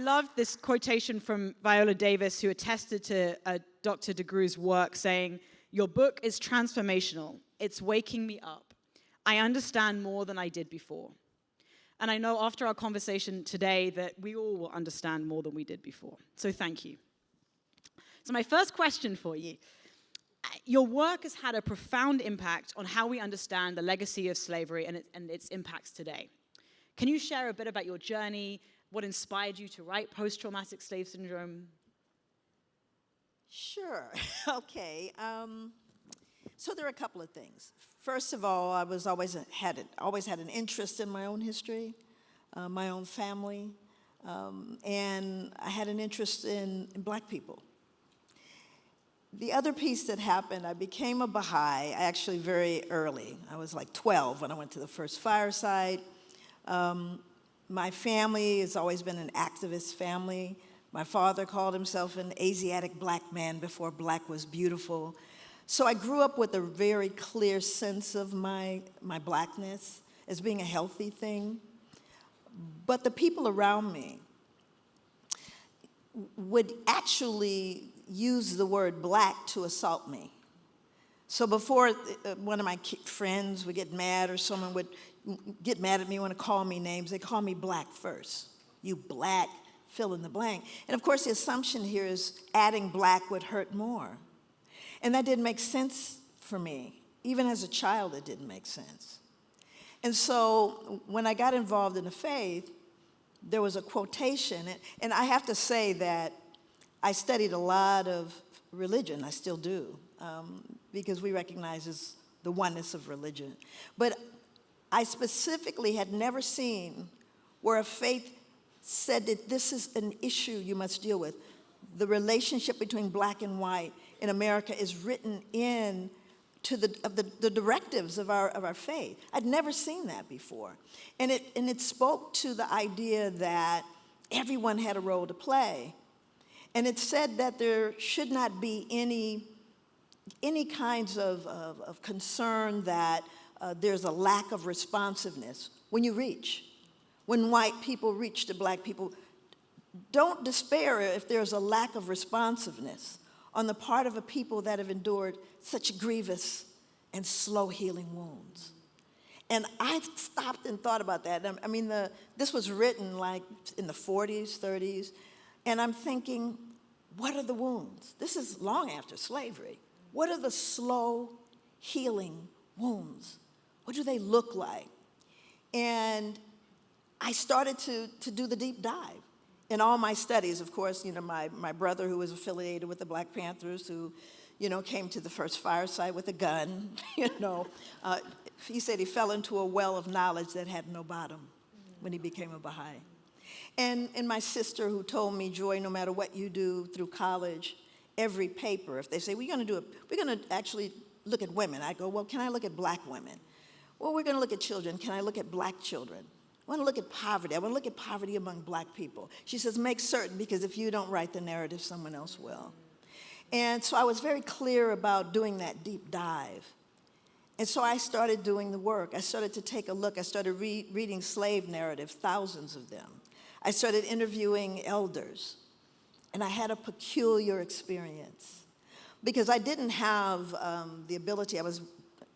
love this quotation from Viola Davis, who attested to Dr. DeGruy's work, saying, "Your book is transformational. It's waking me up. I understand more than I did before." And I know after our conversation today that we all will understand more than we did before. So thank you. So my first question for you, your work has had a profound impact on how we understand the legacy of slavery and its impacts today. Can you share a bit about your journey, what inspired you to write Post-Traumatic Slave Syndrome? Sure. Okay. So there are a couple of things. First of all, I was always had an interest in my own history, my own family, and I had an interest in Black people. The other piece that happened, I became a Baha'i actually very early. I was like 12 when I went to the first fireside. My family has always been an activist family. My father called himself an Asiatic Black man before Black was beautiful. So I grew up with a very clear sense of my Blackness as being a healthy thing. But the people around me would actually use the word Black to assault me. So before one of my friends would get mad or someone would get mad at me, want to call me names, they call me Black first. You Black, fill in the blank. And of course the assumption here is adding Black would hurt more. And that didn't make sense for me. Even as a child, it didn't make sense. And so when I got involved in the faith, there was a quotation, and I have to say that I studied a lot of religion, I still do, because we recognize the oneness of religion. But I specifically had never seen where a faith said that this is an issue you must deal with. The relationship between Black and white in America is written in to the directives of our faith. I'd never seen that before. And it spoke to the idea that everyone had a role to play. And it said that there should not be any kinds of concern that there's a lack of responsiveness when you reach. When white people reach to Black people, don't despair if there's a lack of responsiveness on the part of a people that have endured such grievous and slow healing wounds. And I stopped and thought about that. I mean, this was written like in the 40s, 30s, and I'm thinking, what are the wounds? This is long after slavery. What are the slow healing wounds? What do they look like? And I started to do the deep dive. In all my studies, of course, you know, my brother, who was affiliated with the Black Panthers, who, you know, came to the first fireside with a gun, you know, he said he fell into a well of knowledge that had no bottom when he became a Baha'i. And my sister, who told me, Joy, no matter what you do through college, every paper, if they say, we're going to actually look at women, I go, well, can I look at Black women? Well, we're going to look at children. Can I look at Black children? I want to look at poverty. I want to look at poverty among Black people. She says, make certain, because if you don't write the narrative, someone else will. And so I was very clear about doing that deep dive. And so I started doing the work. I started to take a look. I started reading slave narratives, thousands of them. I started interviewing elders. And I had a peculiar experience because I didn't have the ability. I was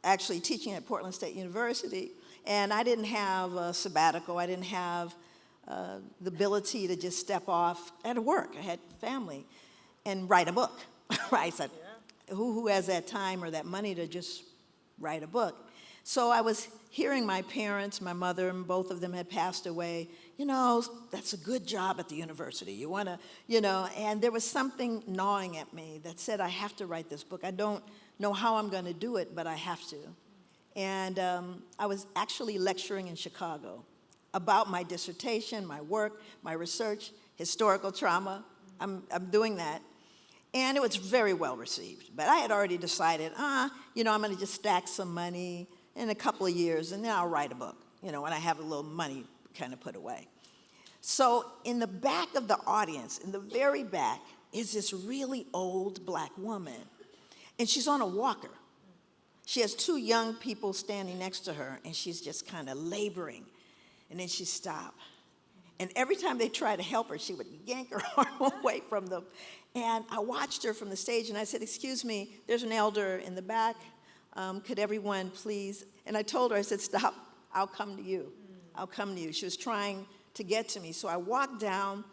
actually teaching at Portland State University, and I didn't have a sabbatical. I didn't have the ability to just step off. I had to work. I had family and write a book, right? So who has that time or that money to just write a book? So I was hearing my parents, my mother, and both of them had passed away. You know, that's a good job at the university. You want to, you know, and there was something gnawing at me that said, I have to write this book. I don't know how I'm going to do it, but I have to. And I was actually lecturing in Chicago about my dissertation, my work, my research, historical trauma. I'm doing that. And it was very well received. But I had already decided, you know, I'm going to just stack some money in a couple of years, and then I'll write a book, you know, when I have a little money kind of put away. So in the back of the audience, in the very back, is this really old Black woman. And she's on a walker. She has two young people standing next to her, and she's just kind of laboring. And then she stopped. And every time they tried to help her, she would yank her arm away from them. And I watched her from the stage, and I said, excuse me, there's an elder in the back. Could everyone please? And I told her, I said, stop, I'll come to you. I'll come to you. She was trying to get to me. So I walked down.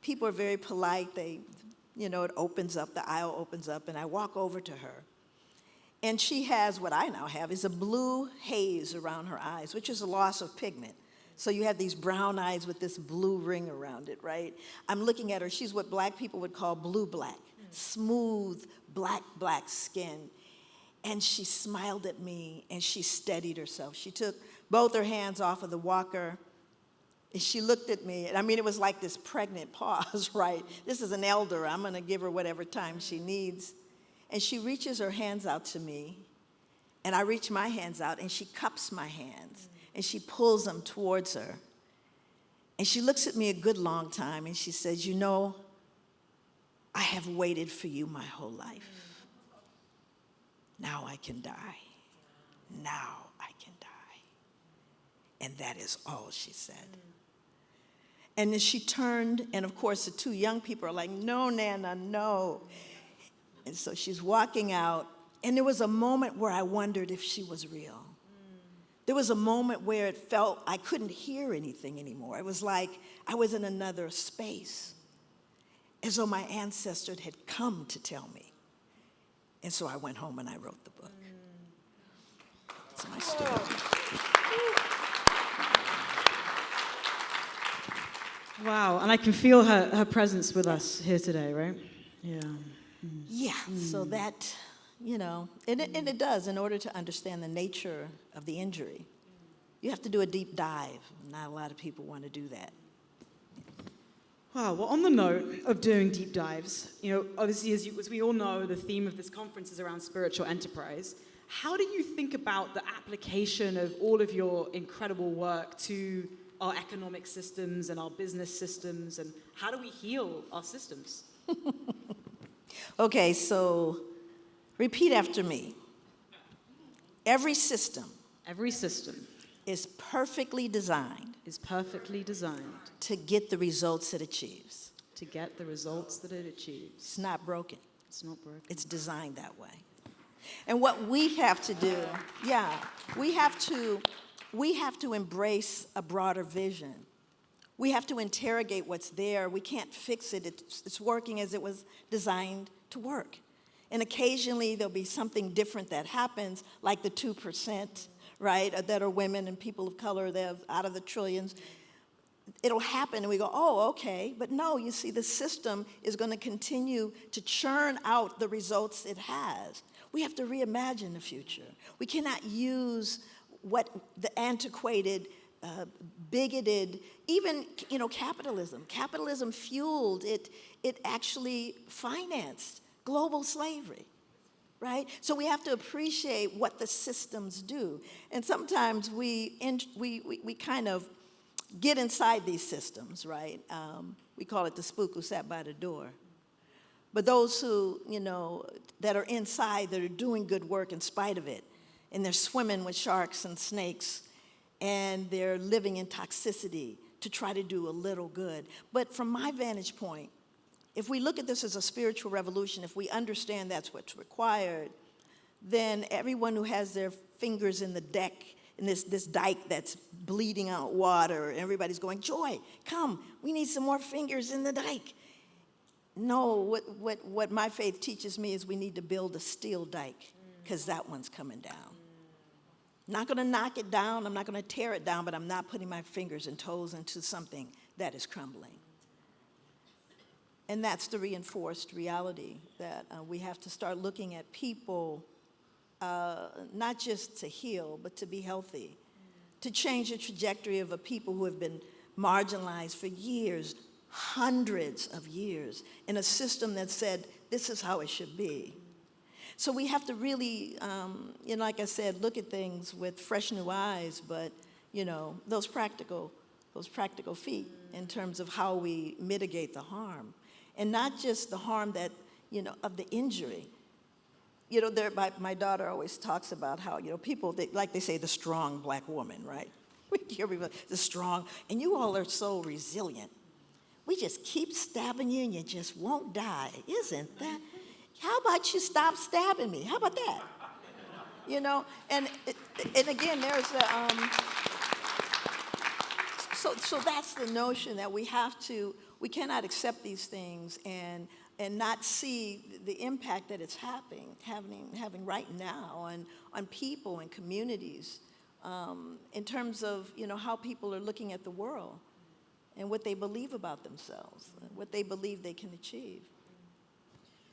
People are very polite. They, it opens up, the aisle opens up, and I walk over to her. And she has, what I now have, is a blue haze around her eyes, which is a loss of pigment. So you have these brown eyes with this blue ring around it, right? I'm looking at her. She's what black people would call blue-black, smooth, black skin. And she smiled at me, and she steadied herself. She took both her hands off of the walker, and she looked at me. And I mean, it was like this pregnant pause, right? This is an elder. I'm going to give her whatever time she needs. And she reaches her hands out to me, and I reach my hands out, and she cups my hands. And she pulls them towards her. And she looks at me a good long time, and she says, I have waited for you my whole life. Now I can die. Now I can die. And that is all she said. And then she turned, and of course the two young people are like, no, Nana, no. And so she's walking out, and there was a moment where I wondered if she was real. There was a moment where it felt I couldn't hear anything anymore. It was like I was in another space, as though my ancestors had come to tell me. And so I went home and I wrote the book. That's my story. Wow, and I can feel her presence with us here today, right? Yeah. Yeah, so that, and it does, in order to understand the nature of the injury. You have to do a deep dive. Not a lot of people want to do that. Wow, well, on the note of doing deep dives, obviously, as we all know, the theme of this conference is around spiritual enterprise. How do you think about the application of all of your incredible work to our economic systems and our business systems, and how do we heal our systems? Okay, so repeat after me. Every system is perfectly designed to get the results it achieves. It's not broken. It's designed that way. And what we have to do, we have to embrace a broader vision. We have to interrogate what's there. We can't fix it. It's working as it was designed to work. And occasionally there'll be something different that happens, like the 2%, right, that are women and people of color. They're out of the trillions. It'll happen and we go, oh, okay. But no, you see, the system is going to continue to churn out the results it has. We have to reimagine the future. We cannot use what the antiquated, bigoted, even, capitalism. Capitalism fueled it. It actually financed global slavery, right? So we have to appreciate what the systems do. And sometimes we kind of get inside these systems, right? We call it the spook who sat by the door. But those who, that are inside, that are doing good work in spite of it, and they're swimming with sharks and snakes, and they're living in toxicity to try to do a little good. But from my vantage point, if we look at this as a spiritual revolution, if we understand that's what's required, then everyone who has their fingers in the deck, in this dike that's bleeding out water, and everybody's going, Joy, come, we need some more fingers in the dike. No, what my faith teaches me is we need to build a steel dike, because that one's coming down. Not going to knock it down, I'm not going to tear it down, but I'm not putting my fingers and toes into something that is crumbling. And that's the reinforced reality that we have to start looking at people, not just to heal, but to be healthy, to change the trajectory of a people who have been marginalized for years, hundreds of years, in a system that said, this is how it should be. So we have to really, like I said, look at things with fresh new eyes, but, those practical feet in terms of how we mitigate the harm. And not just the harm that, of the injury. My daughter always talks about how, people, they say the strong black woman, right? We hear people, the strong, and you all are so resilient. We just keep stabbing you and you just won't die. Isn't that? How about you stop stabbing me? How about that? You know, and again, there's a, so that's the notion that we cannot accept these things and not see the impact that it's having right now on people and communities in terms of, you know, how people are looking at the world and what they believe about themselves, what they believe they can achieve.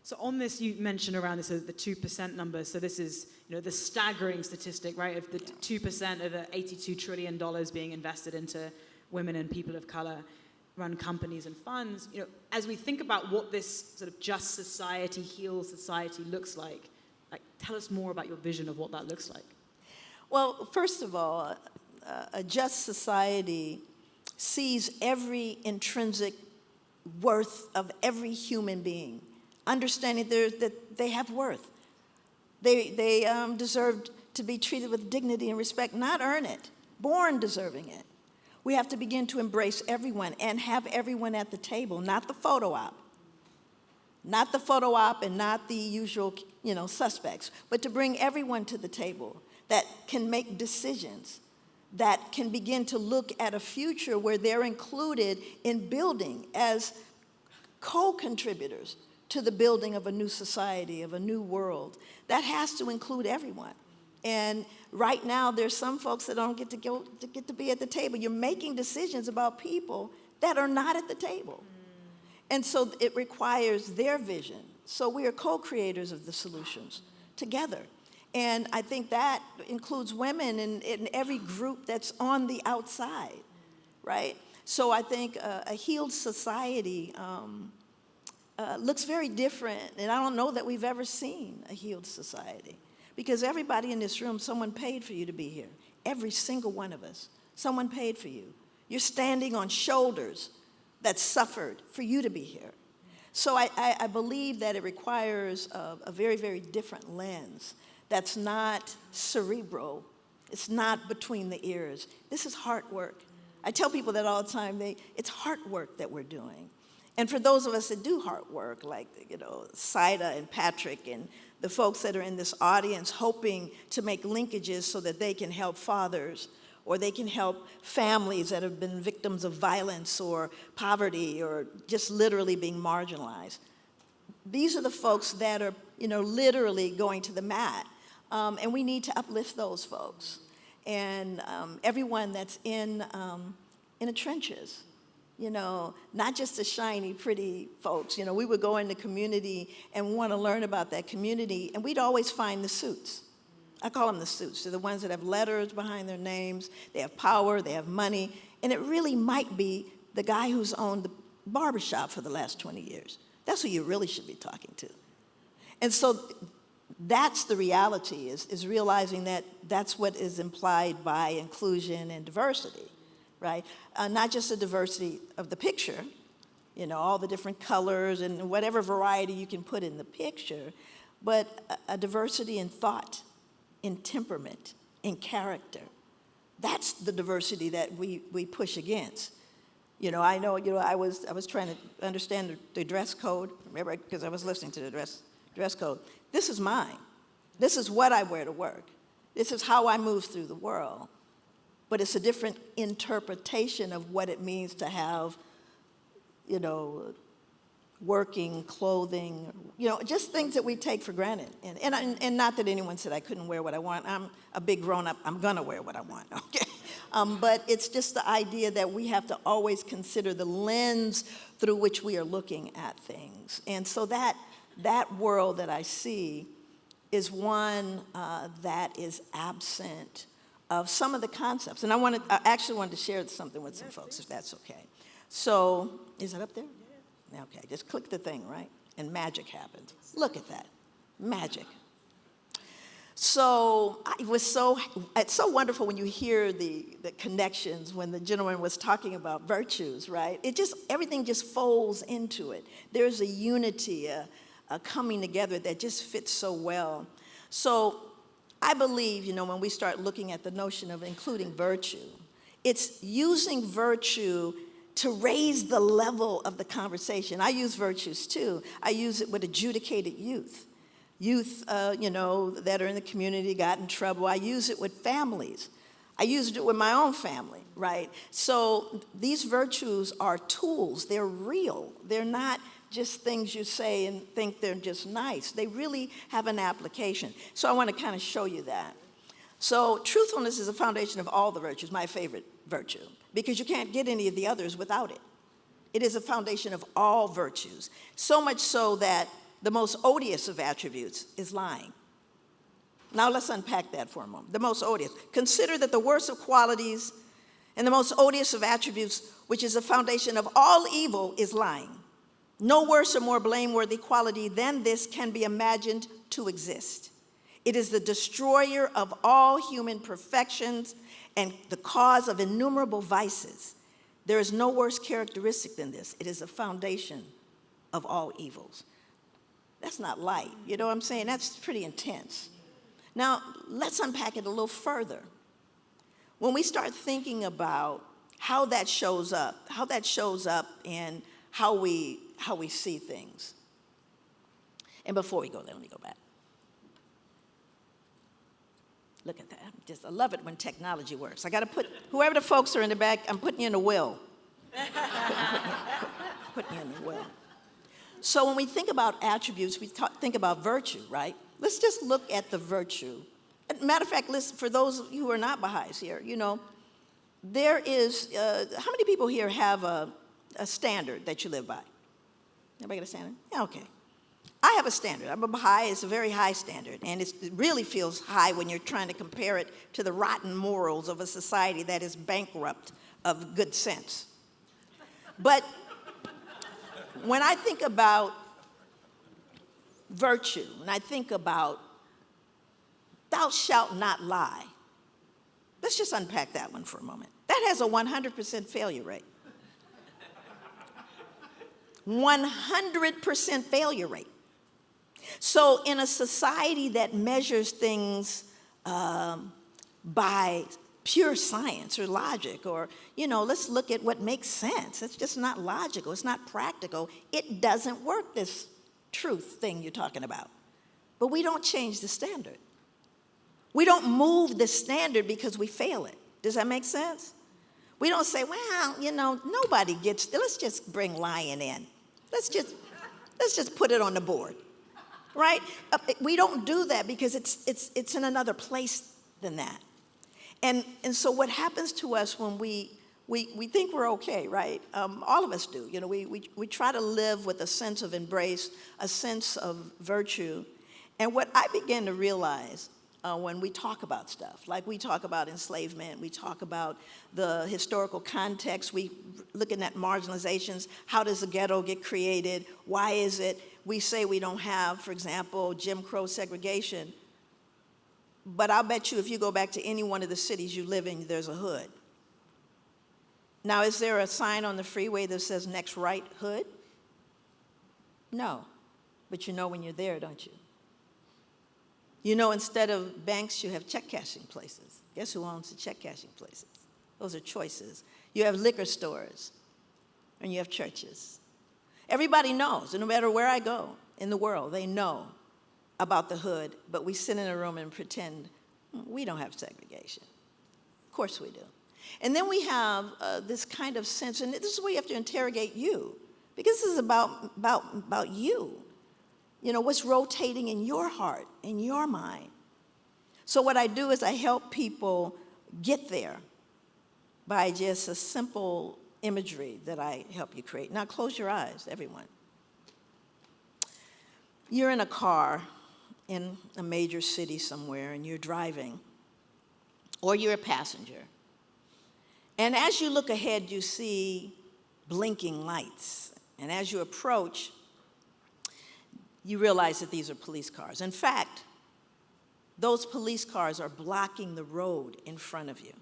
So on this, you mentioned around this, the 2% number. So this is, you know, the staggering statistic, right? Of the 2% of the $82 trillion being invested into women and people of color run companies and funds. You know, as we think about what this sort of just society, healed society looks like, tell us more about your vision of what that looks like. Well, first of all, a just society sees every intrinsic worth of every human being, understanding that they have worth. They deserve to be treated with dignity and respect, not earn it, born deserving it. We have to begin to embrace everyone and have everyone at the table, not the photo op. Not the photo op and not the usual, you know, suspects, but to bring everyone to the table that can make decisions, that can begin to look at a future where they're included in building as co-contributors to the building of a new society, of a new world. That has to include everyone. And right now, there's some folks that don't get to be at the table. You're making decisions about people that are not at the table. And so it requires their vision. So we are co-creators of the solutions together. And I think that includes women in every group that's on the outside, right? So I think a healed society looks very different. And I don't know that we've ever seen a healed society. Because everybody in this room, someone paid for you to be here. Every single one of us. Someone paid for you. You're standing on shoulders that suffered for you to be here. So I believe that it requires a very, very different lens that's not cerebral. It's not between the ears. This is heart work. I tell people that all the time. It's heart work that we're doing. And for those of us that do heart work, like, you know, Saida and Patrick and the folks that are in this audience hoping to make linkages so that they can help fathers or they can help families that have been victims of violence or poverty or just literally being marginalized. These are the folks that are, you know, literally going to the mat. And we need to uplift those folks. And everyone that's in the trenches. You know, not just the shiny, pretty folks. You know, we would go in the community and want to learn about that community, and we'd always find the suits. I call them the suits. They're the ones that have letters behind their names. They have power. They have money. And it really might be the guy who's owned the barbershop for the last 20 years. That's who you really should be talking to. And so that's the reality, is realizing that that's what is implied by inclusion and diversity. Right? Not just the diversity of the picture, you know, all the different colors and whatever variety you can put in the picture, but a diversity in thought, in temperament, in character. That's the diversity that we push against. You know, I know, you know, I was trying to understand the dress code, remember, because I was listening to the dress code. This is mine. This is what I wear to work. This is how I move through the world. But it's a different interpretation of what it means to have, you know, working, clothing, you know, just things that we take for granted. And not that anyone said I couldn't wear what I want. I'm a big grown-up. I'm going to wear what I want, okay? But it's just the idea that we have to always consider the lens through which we are looking at things. And so that world that I see is one that is absent of some of the concepts. And I actually wanted to share something with some folks, if that's okay. So, is it up there? Yeah. Okay, just click the thing, right? And magic happens. Look at that, magic. So, it's so wonderful when you hear the connections when the gentleman was talking about virtues, right? Everything just folds into it. There's a unity, a coming together that just fits so well. So, I believe, you know, when we start looking at the notion of including virtue, It's using virtue to raise the level of the conversation. I use virtues too. I use it with adjudicated youth. Youth, that are in the community, got in trouble. I use it with families. I used it with my own family, right? So these virtues are tools. They're real. They're not just things you say and think they're just nice. They really have an application. So I want to kind of show you that. So truthfulness is the foundation of all the virtues, my favorite virtue, because you can't get any of the others without it. It is a foundation of all virtues, so much so that the most odious of attributes is lying. Now let's unpack that for a moment. The most odious. Consider that the worst of qualities and the most odious of attributes, which is the foundation of all evil, is lying. No worse or more blameworthy quality than this can be imagined to exist. It is the destroyer of all human perfections and the cause of innumerable vices. There is no worse characteristic than this. It is the foundation of all evils. That's not light, you know what I'm saying? That's pretty intense. Now, let's unpack it a little further. When we start thinking about how that shows up in how we see things. And before we go there, let me go back. Look at that. I love it when technology works. I got to put, whoever the folks are in the back, I'm putting you in a will. Putting you in the will. So when we think about attributes, we think about virtue, right? Let's just look at the virtue. Matter of fact, listen, for those of you who are not Baha'is here, there is, how many people here have a standard that you live by? Everybody got a standard? Yeah, okay. I have a standard. I'm a Baha'i. It's a very high standard. And it really feels high when you're trying to compare it to the rotten morals of a society that is bankrupt of good sense. But when I think about virtue, when I think about thou shalt not lie, let's just unpack that one for a moment. That has a 100% failure rate. 100% failure rate. So in a society that measures things by pure science or logic, or, let's look at what makes sense. It's just not logical. It's not practical. It doesn't work, this truth thing you're talking about. But we don't change the standard. We don't move the standard because we fail it. Does that make sense? We don't say, well, nobody gets, let's just bring lying in. Let's just put it on the board, right? We don't do that because it's in another place than that. And so what happens to us when we think we're okay, right? All of us do. We try to live with a sense of embrace, a sense of virtue. And what I began to realize when we talk about stuff, like we talk about enslavement, we talk about the historical context, we looking at marginalizations, how does the ghetto get created, why is it we say we don't have, for example, Jim Crow segregation, but I'll bet you if you go back to any one of the cities you live in, there's a hood. Now, is there a sign on the freeway that says next right hood? No, but you know when you're there, don't you? Instead of banks, you have check cashing places. Guess who owns the check cashing places? Those are choices. You have liquor stores, and you have churches. Everybody knows, and no matter where I go in the world, they know about the hood, but we sit in a room and pretend we don't have segregation. Of course we do. And then we have this kind of sense, and this is where you have to interrogate you, because this is about you. What's rotating in your heart, in your mind. So what I do is I help people get there by just a simple imagery that I help you create. Now close your eyes, everyone. You're in a car in a major city somewhere and you're driving, or you're a passenger. And as you look ahead, you see blinking lights. And as you approach, you realize that these are police cars. In fact, those police cars are blocking the road in front of you.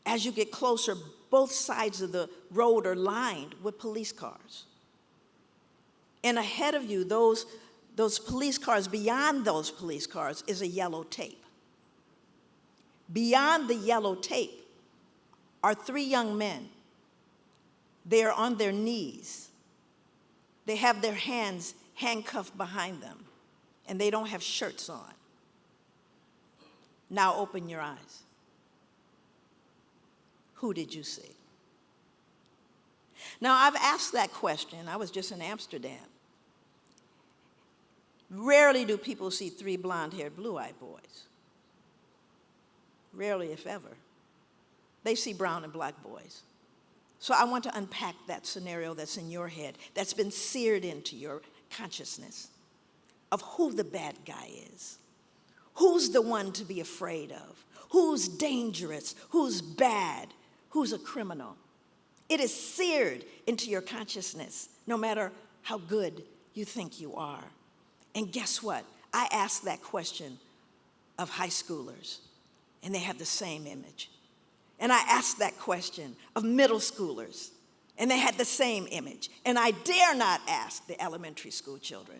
As you get closer, both sides of the road are lined with police cars. And ahead of you, those police cars, beyond those police cars, is a yellow tape. Beyond the yellow tape are 3 young men. They are on their knees. They have their hands handcuffed behind them, and they don't have shirts on. Now open your eyes. Who did you see? Now, I've asked that question. I was just in Amsterdam. Rarely do people see 3 blonde-haired, blue-eyed boys. Rarely, if ever. They see brown and black boys. So I want to unpack that scenario that's in your head, that's been seared into your consciousness, of who the bad guy is. Who's the one to be afraid of? Who's dangerous? Who's bad? Who's a criminal? It is seared into your consciousness, no matter how good you think you are. And guess what? I asked that question of high schoolers, and they have the same image. And I asked that question of middle schoolers, and they had the same image. And I dare not ask the elementary school children,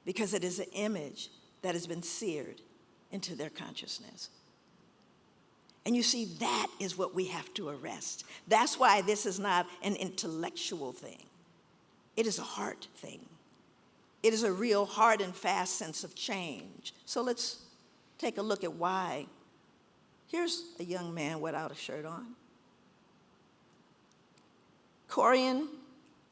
because it is an image that has been seared into their consciousness. And you see, that is what we have to arrest. That's why this is not an intellectual thing. It is a heart thing. It is a real hard and fast sense of change. So let's take a look at why. Here's a young man without a shirt on. Corian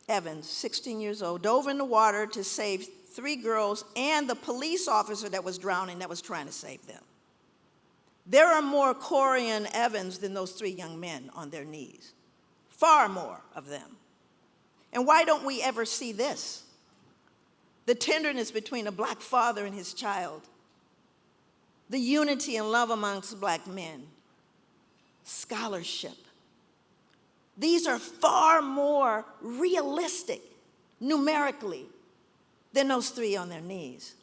Evans, 16 years old, dove in the water to save 3 girls and the police officer that was drowning that was trying to save them. There are more Corian Evans than those 3 young men on their knees. Far more of them. And why don't we ever see this? The tenderness between a black father and his child. The unity and love amongst black men. Scholarship. These are far more realistic, numerically, than those 3 on their knees.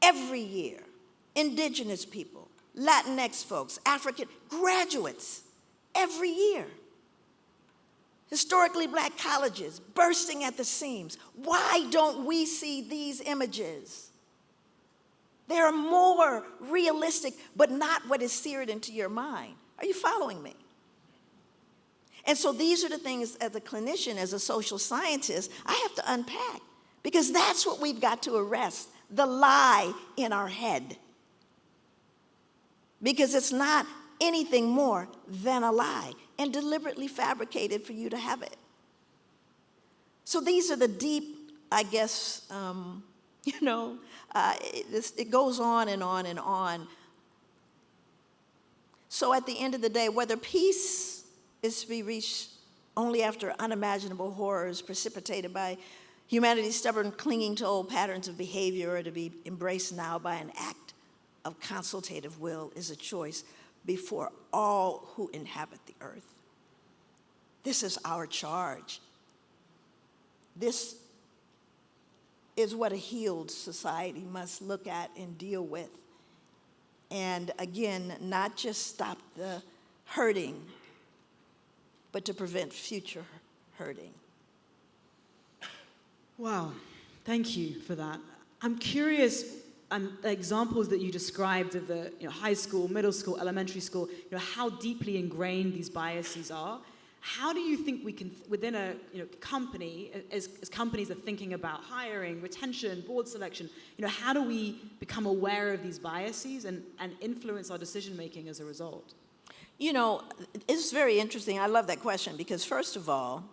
Every year, indigenous people, Latinx folks, African graduates, every year. Historically black colleges bursting at the seams. Why don't we see these images? They're more realistic, but not what is seared into your mind. Are you following me? And so these are the things, as a clinician, as a social scientist, I have to unpack, because that's what we've got to arrest, the lie in our head. Because it's not anything more than a lie, and deliberately fabricated for you to have it. So these are the deep, I guess, it goes on and on and on. So at the end of the day, whether peace is to be reached only after unimaginable horrors precipitated by humanity's stubborn clinging to old patterns of behavior, or to be embraced now by an act of consultative will, is a choice before all who inhabit the earth. This is our charge. This is what a healed society must look at and deal with. And again, not just stop the hurting, but to prevent future hurting. Wow, thank you for that. I'm curious, the examples that you described of the high school, middle school, elementary school, how deeply ingrained these biases are. How do you think we can, within a company, as companies are thinking about hiring, retention, board selection, how do we become aware of these biases and influence our decision making as a result? It's very interesting. I love that question, because first of all,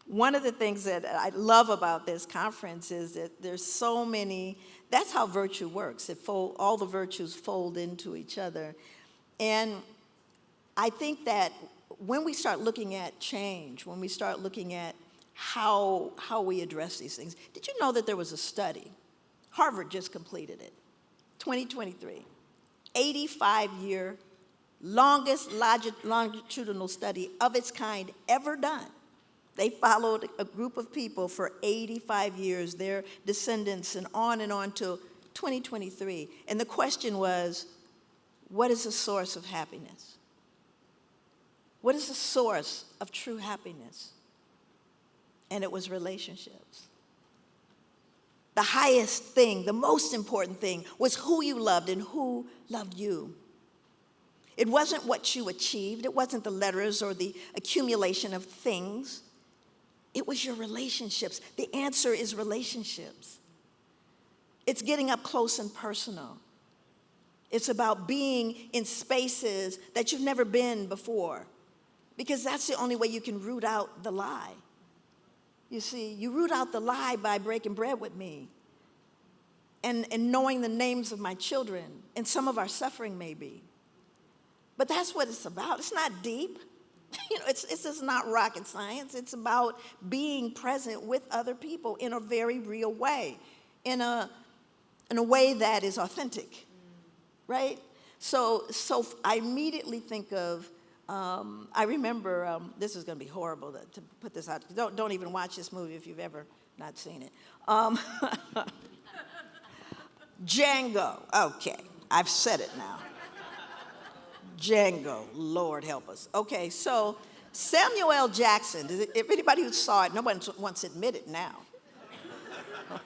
one of the things that I love about this conference is that there's so many, that's how virtue works. All the virtues fold into each other. And I think that when we start looking at change, when we start looking at how we address these things, did you know that there was a study? Harvard just completed it, 2023, 85-year, longest longitudinal study of its kind ever done. They followed a group of people for 85 years, their descendants, and on till 2023. And the question was, what is the source of happiness? What is the source of true happiness? And it was relationships. The highest thing, the most important thing, was who you loved and who loved you. It wasn't what you achieved. It wasn't the letters or the accumulation of things. It was your relationships. The answer is relationships. It's getting up close and personal. It's about being in spaces that you've never been before, because that's the only way you can root out the lie. You see, you root out the lie by breaking bread with me and knowing the names of my children, and some of our suffering maybe. But that's what it's about. It's not deep. You know, it's just not rocket science. It's about being present with other people in a very real way, in a way that is authentic, right? So I immediately think of, I remember, this is going to be horrible to put this out. Don't even watch this movie if you've ever not seen it. Django. Okay, I've said it now. Django, Lord help us. Okay, so Samuel L. Jackson, if anybody who saw it, nobody wants to admit it now.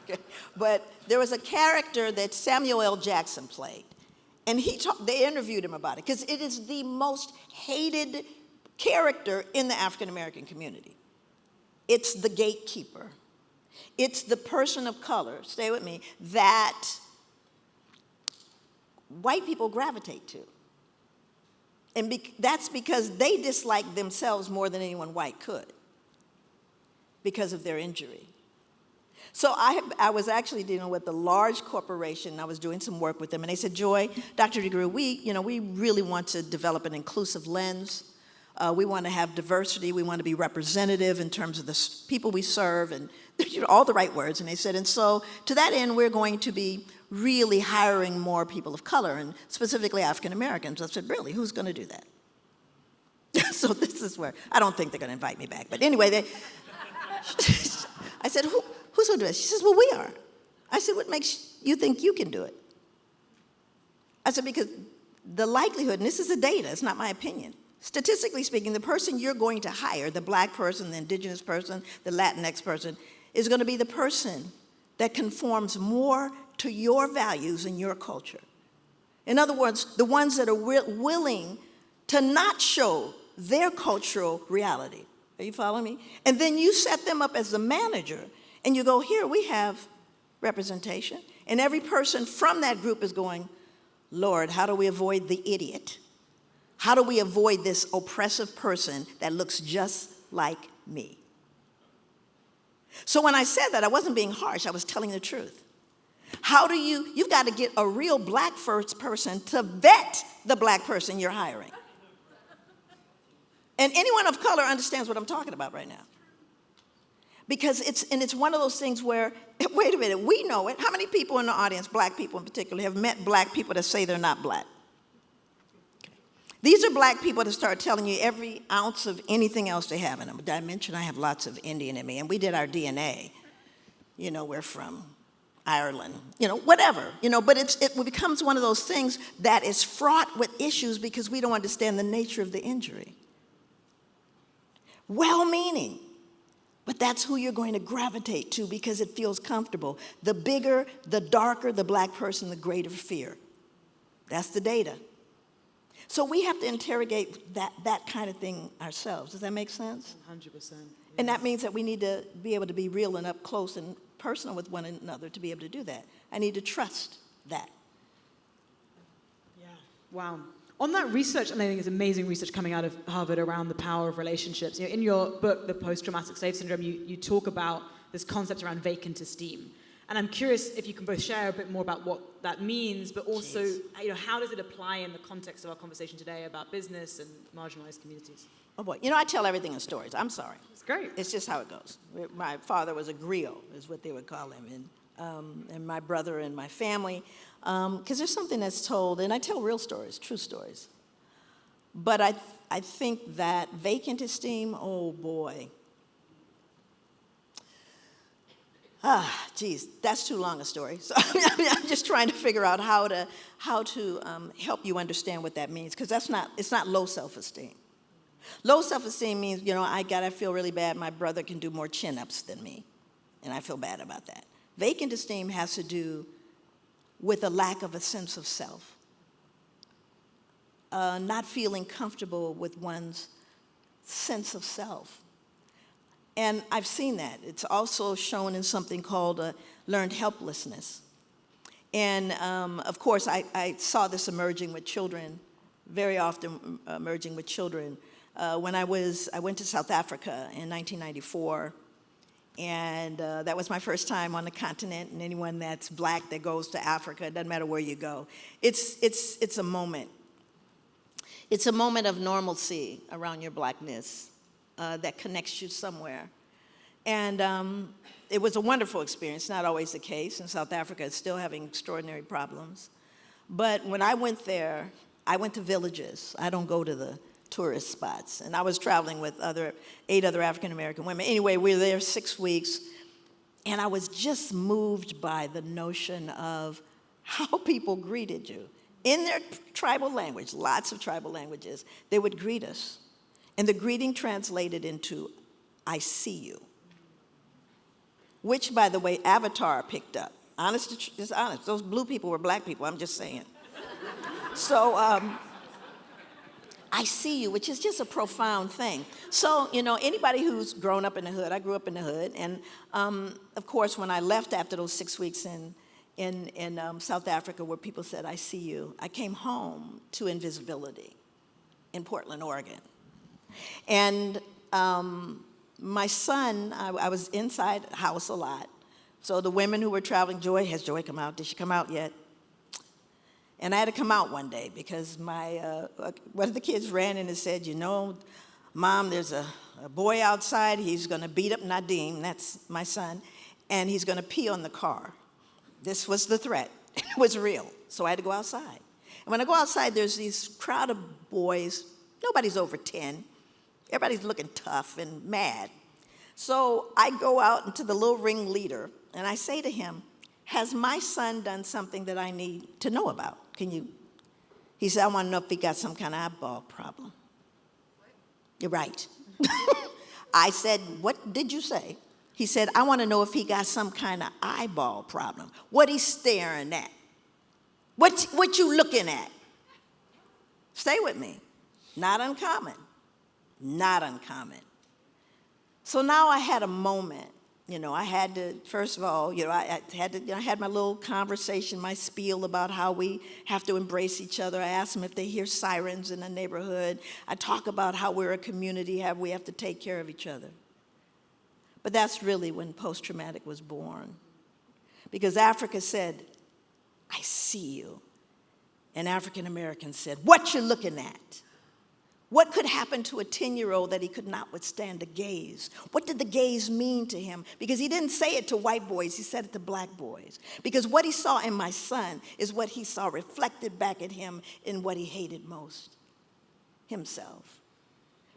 Okay, but there was a character that Samuel L. Jackson played, and they interviewed him about it, because it is the most hated character in the African American community. It's the gatekeeper. It's the person of color, stay with me, that white people gravitate to. And that's because they dislike themselves more than anyone white could, because of their injury. So I was actually dealing with a large corporation. I was doing some work with them, and they said, Joy, Dr. DeGruy, we really want to develop an inclusive lens. We want to have diversity. We want to be representative in terms of the people we serve, and all the right words. And they said, and so to that end, we're going to be really hiring more people of color, and specifically African Americans. I said, really, who's going to do that? So this is where, I don't think they're going to invite me back. But anyway, I said, who's going to do it? She says, well, we are. I said, what makes you think you can do it? I said, because the likelihood, and this is the data, it's not my opinion. Statistically speaking, the person you're going to hire, the black person, the indigenous person, the Latinx person, is going to be the person that conforms more to your values and your culture. In other words, the ones that are willing to not show their cultural reality. Are you following me? And then you set them up as the manager, and you go, here, we have representation. And every person from that group is going, Lord, how do we avoid the idiot? How do we avoid this oppressive person that looks just like me? So when I said that, I wasn't being harsh. I was telling the truth. You've got to get a real black first person to vet the black person you're hiring. And anyone of color understands what I'm talking about right now. Because it's one of those things where, wait a minute, we know it. How many people in the audience, black people in particular, have met black people that say they're not black? Okay. These are black people that start telling you every ounce of anything else they have in them. Did I mention I have lots of Indian in me? And we did our DNA. You know, we're from Ireland, whatever, but it becomes one of those things that is fraught with issues because we don't understand the nature of the injury. Well-meaning, but that's who you're going to gravitate to because it feels comfortable. The bigger, the darker the black person, the greater fear. That's the data. So we have to interrogate that kind of thing ourselves. Does that make sense? 100%. Yeah. And that means that we need to be able to be real and up close and personal with one another to be able to do that. I need to trust that. Yeah, wow. On that research, and I think it's amazing research coming out of Harvard around the power of relationships. In your book, The Post-Traumatic Slave Syndrome, you talk about this concept around vacant esteem. And I'm curious if you can both share a bit more about what that means, but also, how does it apply in the context of our conversation today about business and marginalized communities? Oh boy, I tell everything in stories. I'm sorry. It's great. It's just how it goes. My father was a griot, is what they would call him, and my brother and my family, because there's something that's told, and I tell real stories, true stories. But I think that vacant esteem, oh boy. Geez, that's too long a story. So I'm just trying to figure out how to help you understand what that means, because it's not low self-esteem. Low self-esteem means, I feel really bad. My brother can do more chin-ups than me, and I feel bad about that. Vacant esteem has to do with a lack of a sense of self. not feeling comfortable with one's sense of self. And I've seen that. It's also shown in something called learned helplessness. And of course, I saw this emerging with children, very often emerging with children. When I went to South Africa in 1994, and that was my first time on the continent, and anyone that's black that goes to Africa, it doesn't matter where you go. It's a moment. It's a moment of normalcy around your blackness that connects you somewhere. And it was a wonderful experience, not always the case. In South Africa, it's still having extraordinary problems. But when I went there, I went to villages. I don't go to the tourist spots. And I was traveling with 8 other African-American women. Anyway, we were there 6 weeks, and I was just moved by the notion of how people greeted you. In their tribal language, lots of tribal languages, they would greet us. And the greeting translated into, "I see you," which, by the way, Avatar picked up. It's honest. Those blue people were black people, I'm just saying. So, I see you, which is just a profound thing. So, anybody who's grown up in the hood, I grew up in the hood, and of course, when I left after those 6 weeks in South Africa, where people said, "I see you," I came home to invisibility in Portland, Oregon. And my son, I was inside the house a lot. So the women who were traveling, has Joy come out? Did she come out yet? And I had to come out one day because one of the kids ran in and said, "Mom, there's a boy outside. He's going to beat up Nadim," that's my son, "and he's going to pee on the car." This was the threat. It was real. So I had to go outside. And when I go outside, there's these crowd of boys. Nobody's over 10. Everybody's looking tough and mad. So I go out into the little ringleader, and I say to him, "Has my son done something that I need to know about? He said, "I want to know if he got some kind of eyeball problem." You're right. I said, "What did you say?" He said, "I want to know if he got some kind of eyeball problem. What he's staring at? What you looking at?" Stay with me. Not uncommon. Not uncommon. So now I had a moment. I had to, first of all, I had my little conversation, my spiel about how we have to embrace each other. I asked them if they hear sirens in the neighborhood. I talk about how we're a community, we have to take care of each other. But that's really when post-traumatic was born. Because Africa said, "I see you." And African Americans said, "What you looking at?" What could happen to a 10-year-old that he could not withstand a gaze? What did the gaze mean to him? Because he didn't say it to white boys, he said it to black boys. Because what he saw in my son is what he saw reflected back at him in what he hated most, himself.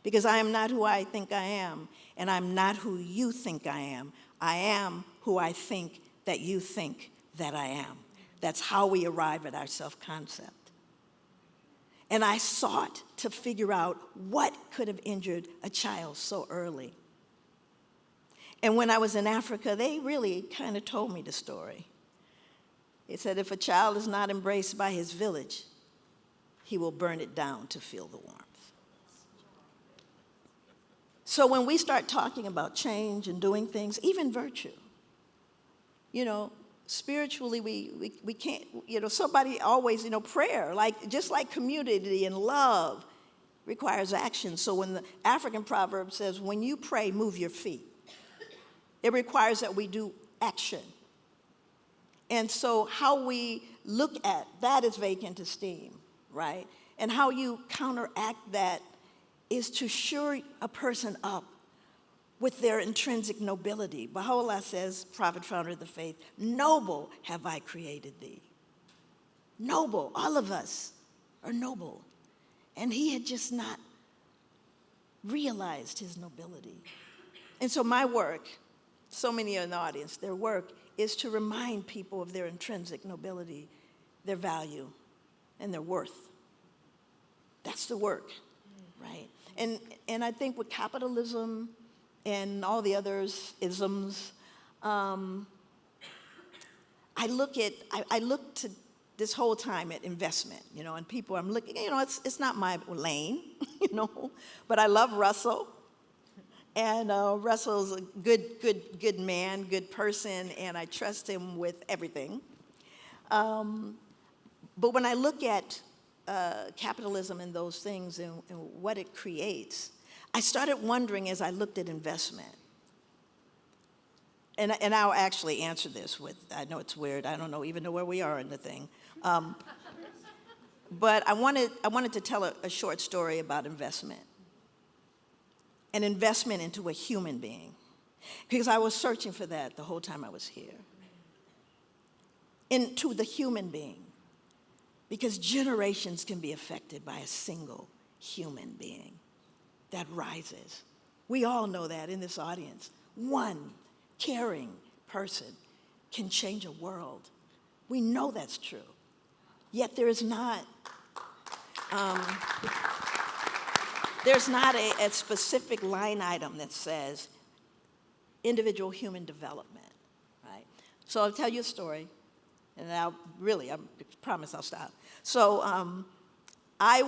Because I am not who I think I am, and I'm not who you think I am. I am who I think that you think that I am. That's how we arrive at our self-concept. And I sought to figure out what could have injured a child so early. And when I was in Africa, they really kind of told me the story. It said, if a child is not embraced by his village, he will burn it down to feel the warmth. So when we start talking about change and doing things, even virtue, spiritually, we can't, somebody always, prayer, just like community and love requires action. So when the African proverb says, when you pray, move your feet, it requires that we do action. And so how we look at that is vacant esteem, right? And how you counteract that is to shore a person up with their intrinsic nobility. Baha'u'llah says, prophet, founder of the faith, noble have I created thee. Noble, all of us are noble. And he had just not realized his nobility. And so my work, so many in the audience, their work is to remind people of their intrinsic nobility, their value, and their worth. That's the work, right? And I think with capitalism and all the other isms, I look to this whole time at investment, and people I'm looking, it's not my lane, but I love Russell. And Russell's a good man, good person, and I trust him with everything. But when I look at capitalism and those things and what it creates, I started wondering as I looked at investment. And I'll actually answer this with, I know it's weird, I don't even know where we are in the thing. But I wanted to tell a short story about investment. An investment into a human being. Because I was searching for that the whole time I was here. Into the human being. Because generations can be affected by a single human being that rises. We all know that in this audience. One caring person can change a world. We know that's true. Yet there is not a specific line item that says individual human development, right? So I'll tell you a story, and I promise I'll stop. So I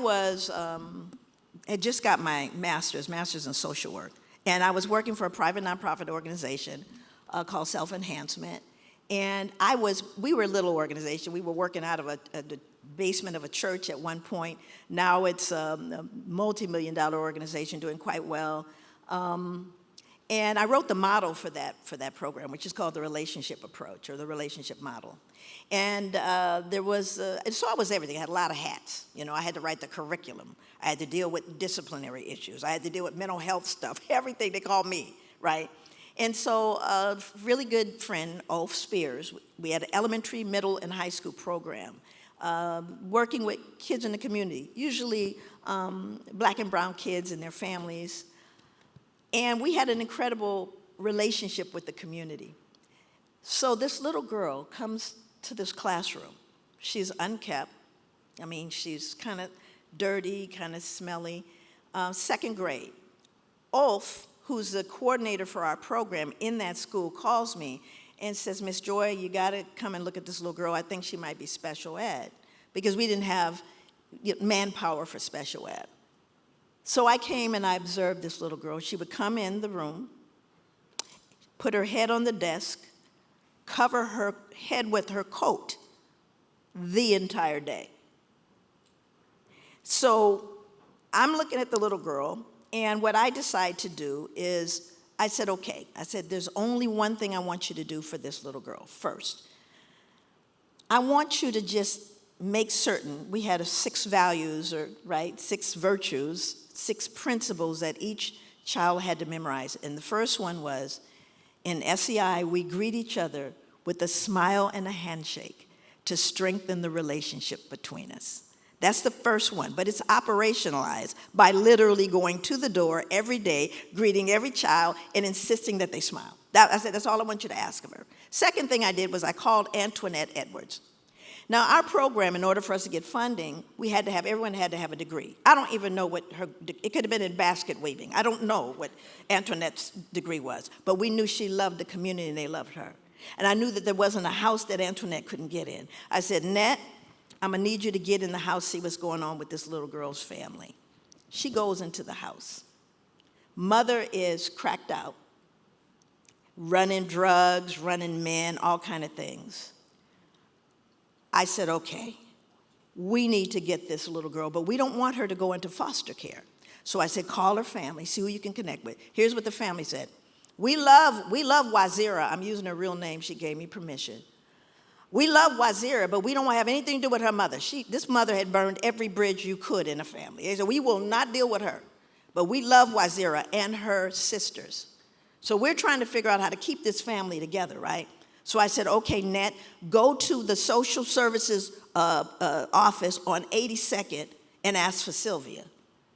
had just got my master's in social work, and I was working for a private nonprofit organization called Self-Enhancement, and we were a little organization. We were working out of the basement of a church at one point. Now it's a multi-million-dollar organization doing quite well. And I wrote the model for that program, which is called the relationship approach or the relationship model. And so it was everything. I had a lot of hats. I had to write the curriculum. I had to deal with disciplinary issues. I had to deal with mental health stuff, everything they called me, right? And so a really good friend, Ulf Spears, we had an elementary, middle, and high school program. Working with kids in the community, usually black and brown kids and their families. And we had an incredible relationship with the community. So this little girl comes to this classroom. She's unkept. She's kind of dirty, kind of smelly. Second grade. Ulf, who's the coordinator for our program in that school, calls me and says, Miss Joy, you got to come and look at this little girl. I think she might be special ed, because we didn't have manpower for special ed. So I came and I observed this little girl. She would come in the room, put her head on the desk, cover her head with her coat the entire day. So I'm looking at the little girl, and what I decide to do is, I said, okay. I said, there's only one thing I want you to do for this little girl first. I want you to just make certain, we had 6 values, 6 virtues, 6 principles that each child had to memorize. And the first one was, in SEI, we greet each other with a smile and a handshake to strengthen the relationship between us. That's the first one, but it's operationalized by literally going to the door every day, greeting every child, and insisting that they smile. I said, that's all I want you to ask of her. Second thing I did was I called Antoinette Edwards. Now, our program, in order for us to get funding, everyone had to have a degree. I don't even know it could have been in basket weaving. I don't know what Antoinette's degree was, but we knew she loved the community and they loved her. And I knew that there wasn't a house that Antoinette couldn't get in. I said, Net, I'm gonna need you to get in the house, see what's going on with this little girl's family. She goes into the house. Mother is cracked out, running drugs, running men, all kind of things. I said, okay, we need to get this little girl, but we don't want her to go into foster care. So I said, call her family, see who you can connect with. Here's what the family said. We love Wazira. I'm using her real name. She gave me permission. We love Wazira, but we don't want to have anything to do with her mother. This mother had burned every bridge you could in a family. They said, we will not deal with her, but we love Wazira and her sisters. So we're trying to figure out how to keep this family together, right? So I said, okay, Nat, go to the social services office on 82nd and ask for Sylvia.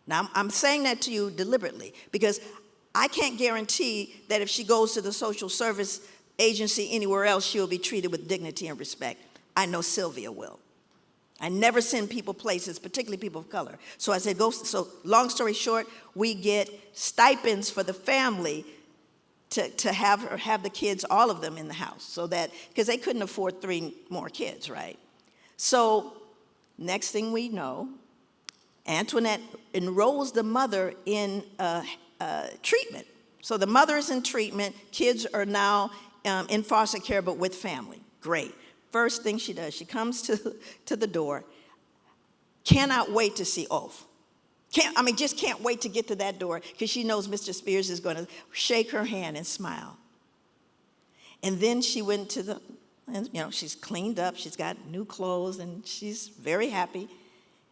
Now, I'm saying that to you deliberately because I can't guarantee that if she goes to the social service agency anywhere else, she'll be treated with dignity and respect. I know Sylvia will. I never send people places, particularly people of color. So I said, go. So long story short, we get stipends for the family to have the kids, all of them in the house, so that, because they couldn't afford 3 more kids, right? So next thing we know, Antoinette enrolls the mother in treatment. So the mother is in treatment. Kids are now in foster care, but with family. Great. First thing she does, she comes to the door. Cannot wait to see Ulf. Just can't wait to get to that door because she knows Mr. Spears is going to shake her hand and smile. And then she went to she's cleaned up, she's got new clothes, and she's very happy.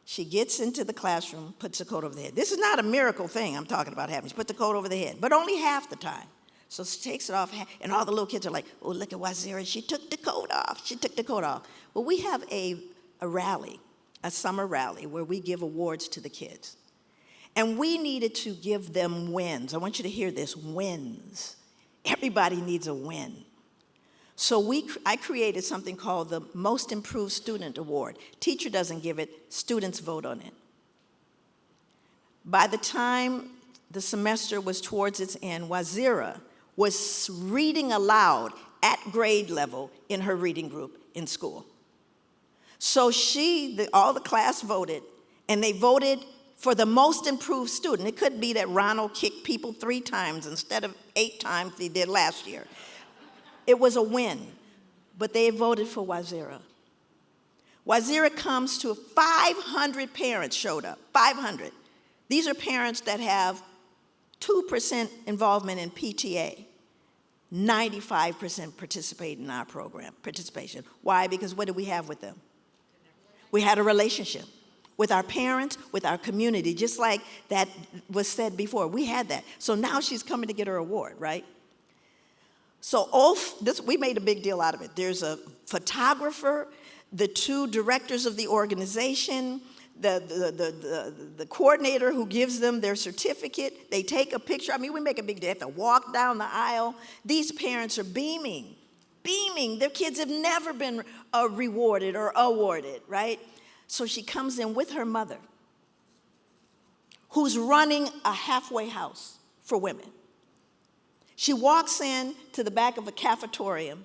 She gets into the classroom, puts the coat over the head. This is not a miracle thing I'm talking about happening. She put the coat over the head, but only half the time. So she takes it off, and all the little kids are like, oh, look at Wazira, she took the coat off. She took the coat off. Well, we have a rally, a summer rally, where we give awards to the kids. And we needed to give them wins. I want you to hear this, wins. Everybody needs a win. So I created something called the Most Improved Student Award. Teacher doesn't give it, students vote on it. By the time the semester was towards its end, Wazira was reading aloud at grade level in her reading group in school. So all the class voted, and they voted for the most improved student. It could be that Ronald kicked people 3 times instead of 8 times he did last year. It was a win, but they voted for Wazira. Wazira comes to 500 parents showed up, 500. These are parents that have 2% involvement in PTA. 95% participate in our program, participation. Why? Because what did we have with them? We had a relationship with our parents, with our community, just like that was said before. We had that. So now she's coming to get her award, right? So we made a big deal out of it. There's a photographer, the 2 directors of the organization, the coordinator who gives them their certificate. They take a picture. We make a big deal. They have to walk down the aisle. These parents are beaming. Their kids have never been rewarded or awarded, right? So she comes in with her mother, who's running a halfway house for women. She walks in to the back of a cafeteria.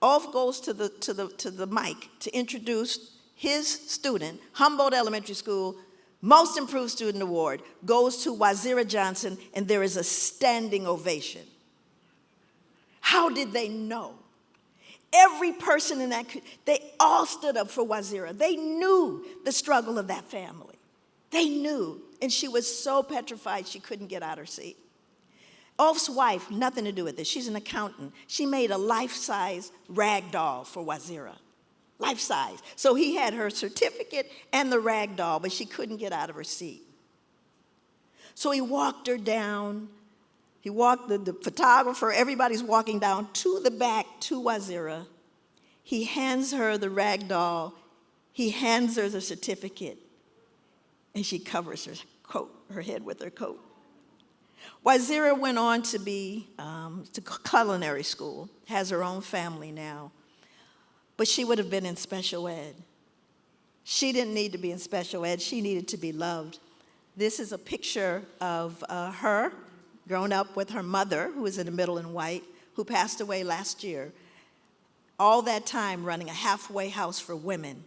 Ulf goes to the mic to introduce his student, Humboldt Elementary School, Most Improved Student Award, goes to Wazira Johnson, and there is a standing ovation. How did they know? Every person in that, they all stood up for Wazira. They knew the struggle of that family. They knew, and she was so petrified she couldn't get out her seat. Ulf's wife, nothing to do with this. She's an accountant. She made a life-size rag doll for Wazira. Life-size. So he had her certificate and the rag doll, but she couldn't get out of her seat. So he walked her down. He walked the photographer, everybody's walking down to the back to Wazira. He hands her the rag doll. He hands her the certificate. And she covers her head with her coat. Wazira went on to be to culinary school, has her own family now. But she would have been in special ed. She didn't need to be in special ed. She needed to be loved. This is a picture of her grown up with her mother, who is in the middle in white, who passed away last year. All that time running a halfway house for women,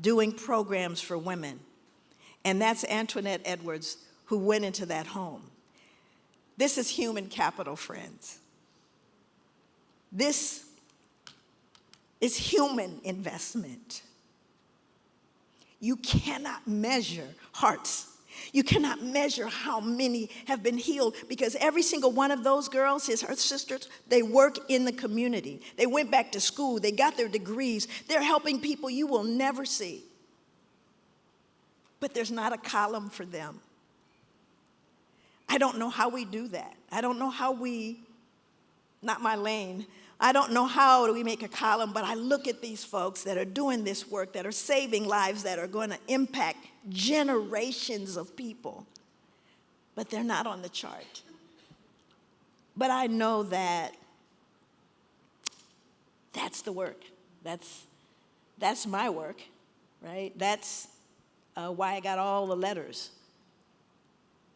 doing programs for women. And that's Antoinette Edwards, who went into that home. This is human capital, friends. This is human investment. You cannot measure hearts. You cannot measure how many have been healed, because every single one of those girls, her sisters, they work in the community. They went back to school. They got their degrees. They're helping people you will never see. But there's not a column for them. I don't know how we do that. I don't know how not my lane. I don't know how do we make a column, but I look at these folks that are doing this work, that are saving lives, that are going to impact generations of people. But they're not on the chart. But I know that that's the work. That's my work, right? That's why I got all the letters.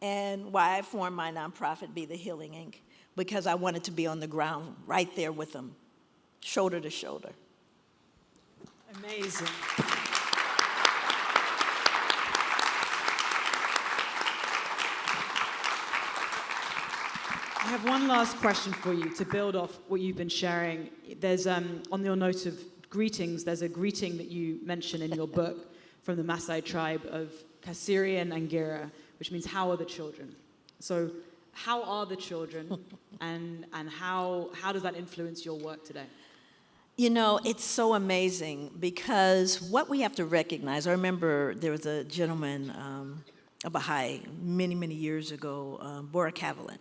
And why I formed my nonprofit, Be the Healing, Inc., because I wanted to be on the ground right there with them, shoulder to shoulder. Amazing. I have one last question for you to build off what you've been sharing. There's, on your note of greetings, there's a greeting that you mention in your book from the Maasai tribe of Kasiri and Angira, which means how are the children? So how are the children, and how does that influence your work today? You know, it's so amazing because what we have to recognize, I remember there was a gentleman, a Baha'i, many, many years ago, Bora Cavalin.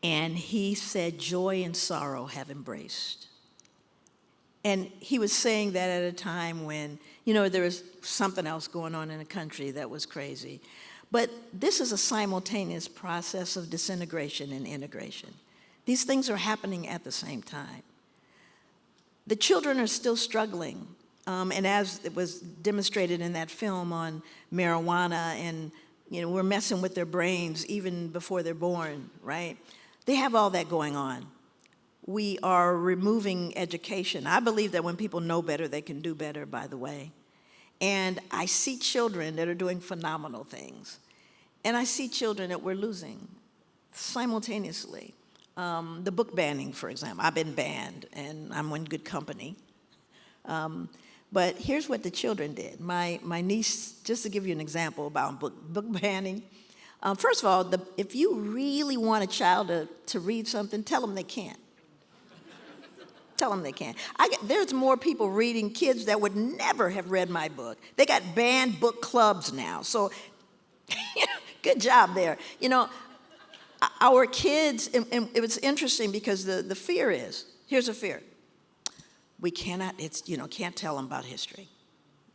And he said, joy and sorrow have embraced. And he was saying that at a time when, you know, there was something else going on in the country that was crazy. But this is a simultaneous process of disintegration and integration. These things are happening at the same time. The children are still struggling. And as it was demonstrated in that film on marijuana, and, you know, we're messing with their brains even before they're born, right? They have all that going on. We are removing education. I believe that when people know better, they can do better, by the way. And I see children that are doing phenomenal things. And I see children that we're losing simultaneously. The book banning, for example. I've been banned, and I'm in good company. But here's what the children did. My niece, just to give you an example about book banning. First of all, if you really want a child to read something, tell them they can't. Tell them they can't. There's more people reading, kids that would never have read my book. They got banned book clubs now. So good job there. You know, our kids, and it was interesting because the fear is, here's a fear. We cannot, can't tell them about history.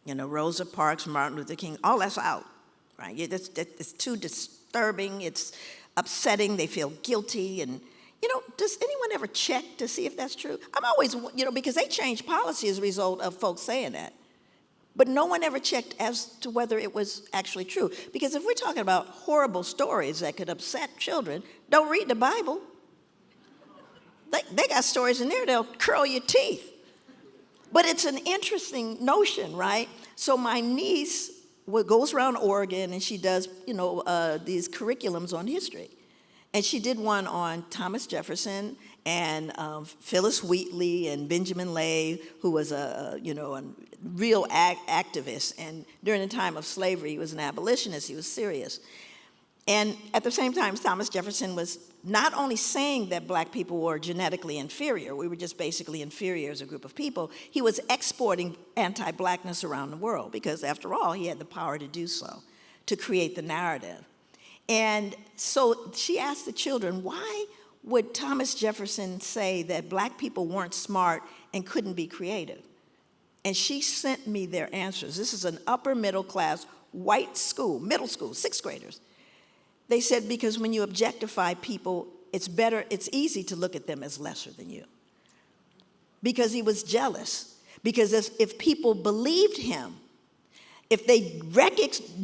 You know, Rosa Parks, Martin Luther King, all that's out, right? It's too disturbing, it's upsetting, they feel guilty, and, you know, does anyone ever check to see if that's true? I'm always, because they changed policy as a result of folks saying that. But no one ever checked as to whether it was actually true. Because if we're talking about horrible stories that could upset children, don't read the Bible. They got stories in there that'll curl your teeth. But it's an interesting notion, right? So my niece goes around Oregon and she does, these curriculums on history. And she did one on Thomas Jefferson and Phyllis Wheatley and Benjamin Lay, who was a real activist. And during the time of slavery, he was an abolitionist. He was serious. And at the same time, Thomas Jefferson was not only saying that black people were genetically inferior, we were just basically inferior as a group of people, he was exporting anti-blackness around the world because, after all, he had the power to do so, to create the narrative. And so she asked the children, why would Thomas Jefferson say that black people weren't smart and couldn't be creative? And she sent me their answers. This is an upper middle class white school, middle school, sixth graders. They said, because when you objectify people, it's easy to look at them as lesser than you. Because he was jealous. Because if people believed him, if they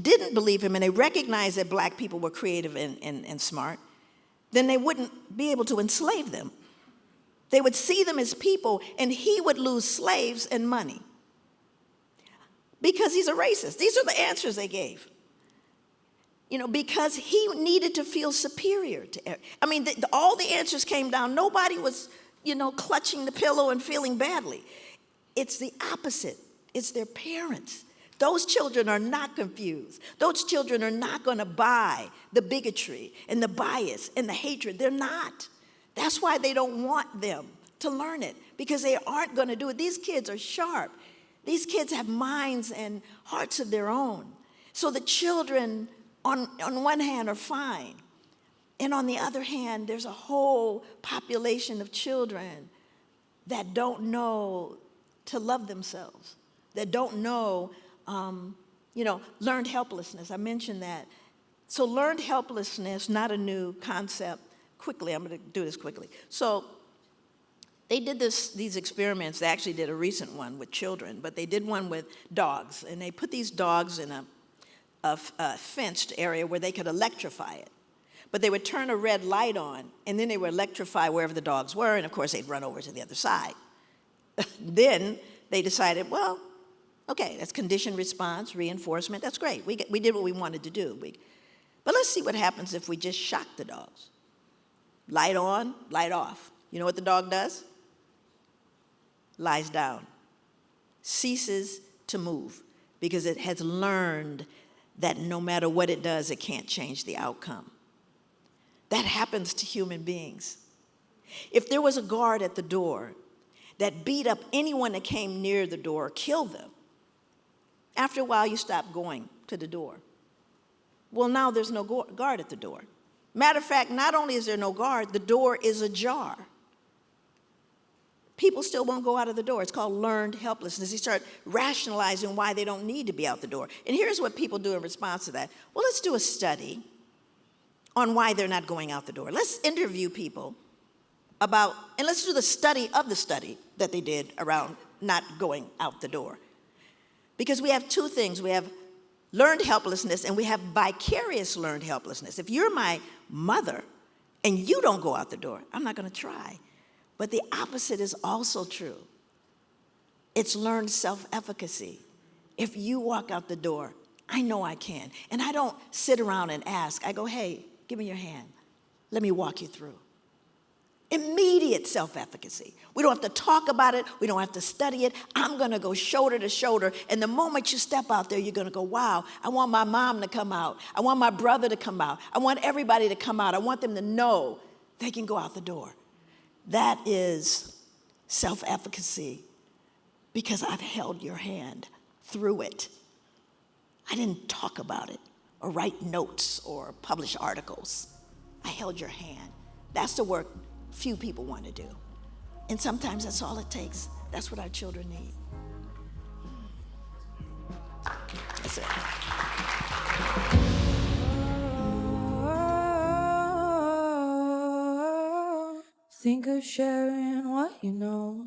didn't believe him and they recognized that black people were creative and smart, then they wouldn't be able to enslave them. They would see them as people, and he would lose slaves and money. Because he's a racist. These are the answers they gave. Because he needed to feel superior to, all the answers came down. Nobody was, clutching the pillow and feeling badly. It's the opposite. It's their parents. Those children are not confused. Those children are not going to buy the bigotry and the bias and the hatred. They're not. That's why they don't want them to learn it, because they aren't going to do it. These kids are sharp. These kids have minds and hearts of their own. So the children, on one hand, are fine. And on the other hand, there's a whole population of children that don't know to love themselves, that don't know, learned helplessness. I mentioned that. So learned helplessness, not a new concept. Quickly, I'm going to do this quickly. So they did these experiments. They actually did a recent one with children, but they did one with dogs. And they put these dogs in a fenced area where they could electrify it. But they would turn a red light on, and then they would electrify wherever the dogs were, and of course they'd run over to the other side. Then They decided, well, okay, that's conditioned response, reinforcement. That's great. We did what we wanted to do. But let's see what happens if we just shock the dogs. Light on, light off. You know what the dog does? Lies down. Ceases to move because it has learned that no matter what it does, it can't change the outcome. That happens to human beings. If there was a guard at the door that beat up anyone that came near the door, killed them, after a while you stop going to the door. Well, now there's no guard at the door. Matter of fact, not only is there no guard, the door is ajar. People still won't go out of the door. It's called learned helplessness. They start rationalizing why they don't need to be out the door. And here's what people do in response to that. Well, let's do a study on why they're not going out the door. Let's interview people about, and let's do the study of the study that they did around not going out the door. Because we have two things. We have learned helplessness and we have vicarious learned helplessness. If you're my mother and you don't go out the door, I'm not going to try. But the opposite is also true. It's learned self-efficacy. If you walk out the door, I know I can. And I don't sit around and ask. I go, hey, give me your hand. Let me walk you through. Immediate self-efficacy. We don't have to talk about it. We don't have to study it. I'm going to go shoulder to shoulder. And the moment you step out there, you're going to go, wow, I want my mom to come out. I want my brother to come out. I want everybody to come out. I want them to know they can go out the door. That is self-efficacy because I've held your hand through it. I didn't talk about it or write notes or publish articles. I held your hand. That's the work few people want to do. And sometimes that's all it takes. That's what our children need. That's it. Think of sharing what you know.